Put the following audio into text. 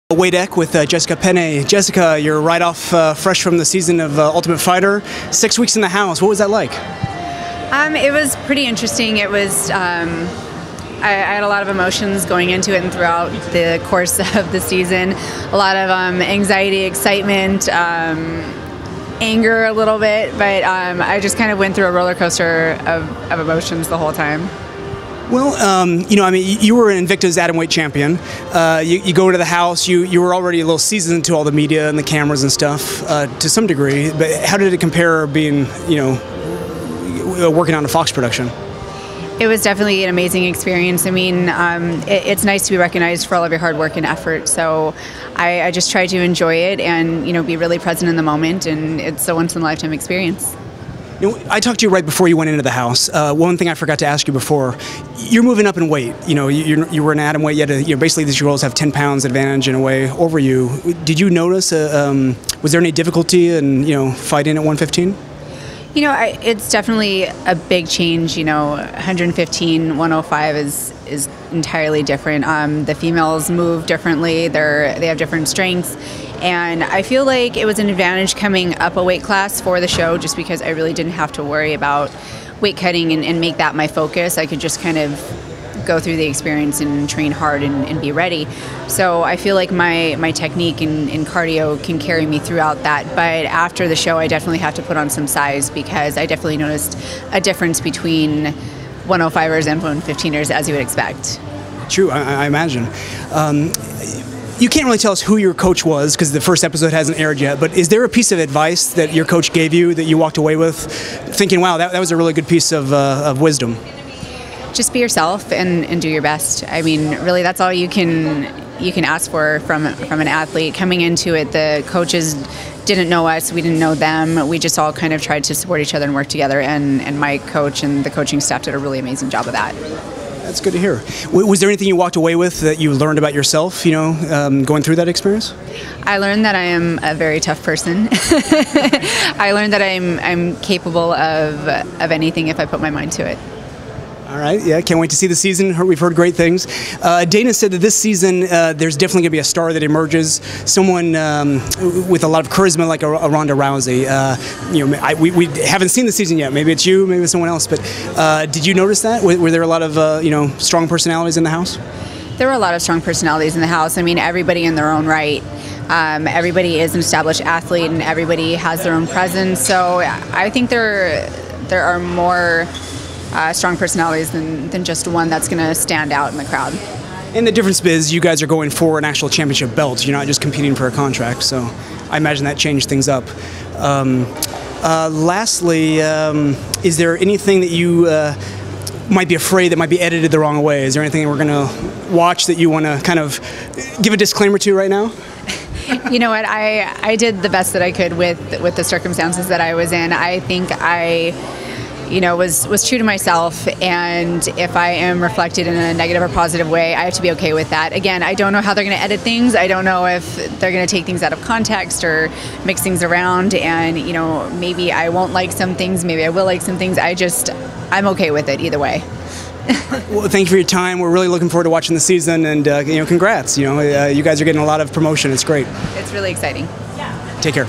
H.E.A.T with Jessica Penne. Jessica, you're right off fresh from the season of Ultimate Fighter. 6 weeks in the house. What was that like? It was pretty interesting. It was. I had a lot of emotions going into it and throughout the course of the season. A lot of anxiety, excitement, anger a little bit, but I just kind of went through a roller coaster of emotions the whole time. Well, you were an Invicta's atomweight champion. You go into the house, you were already a little seasoned to all the media and the cameras and stuff, to some degree, but how did it compare being, working on a Fox production? It was definitely an amazing experience. I mean, it's nice to be recognized for all of your hard work and effort, so I just try to enjoy it and, be really present in the moment, and it's a once-in-a-lifetime experience. I talked to you right before you went into the house. One thing I forgot to ask you before, you're moving up in weight. You were an atom weight. Basically these girls have 10 pounds advantage in a way over you. Did you notice, was there any difficulty in, fighting at 115? It's definitely a big change. 115, 105 is entirely different. The females move differently. They have different strengths. And I feel like it was an advantage coming up a weight class for the show just because I really didn't have to worry about weight cutting and make that my focus. I could just kind of go through the experience and train hard and be ready. So I feel like my technique and cardio can carry me throughout that. But after the show, I definitely have to put on some size because I definitely noticed a difference between 105ers and 115ers, as you would expect. True, I imagine. You can't really tell us who your coach was because the first episode hasn't aired yet, but is there a piece of advice that your coach gave you that you walked away with thinking, wow, that was a really good piece of wisdom? Just be yourself and do your best. I mean, really, that's all you can ask for from an athlete. Coming into it, the coaches didn't know us, we didn't know them. We just all kind of tried to support each other and work together, and my coach and the coaching staff did a really amazing job of that. That's good to hear. Was there anything you walked away with that you learned about yourself, going through that experience? I learned that I am a very tough person. I learned that I'm capable of anything if I put my mind to it. All right, yeah, can't wait to see the season. We've heard great things. Dana said that this season there's definitely going to be a star that emerges, someone with a lot of charisma like a Ronda Rousey. We haven't seen the season yet. Maybe it's you, maybe it's someone else. But did you notice that? Were there a lot of strong personalities in the house? There were a lot of strong personalities in the house. I mean, everybody in their own right. Everybody is an established athlete, and everybody has their own presence. So I think there are more strong personalities than just one that's going to stand out in the crowd. And the difference is you guys are going for an actual championship belt. You're not just competing for a contract. So I imagine that changed things up. Lastly, is there anything that you might be afraid that might be edited the wrong way? Is there anything we're going to watch that you want to kind of give a disclaimer to right now? You know what? I did the best that I could with the circumstances that I was in. I think I was true to myself, and if I am reflected in a negative or positive way, I have to be okay with that. Again, I don't know how they're going to edit things. I don't know if they're going to take things out of context or mix things around, and maybe I won't like some things, maybe I will like some things. I'm okay with it either way. Well, thank you for your time. We're really looking forward to watching the season, and congrats. You guys are getting a lot of promotion. It's great. It's really exciting. Take care.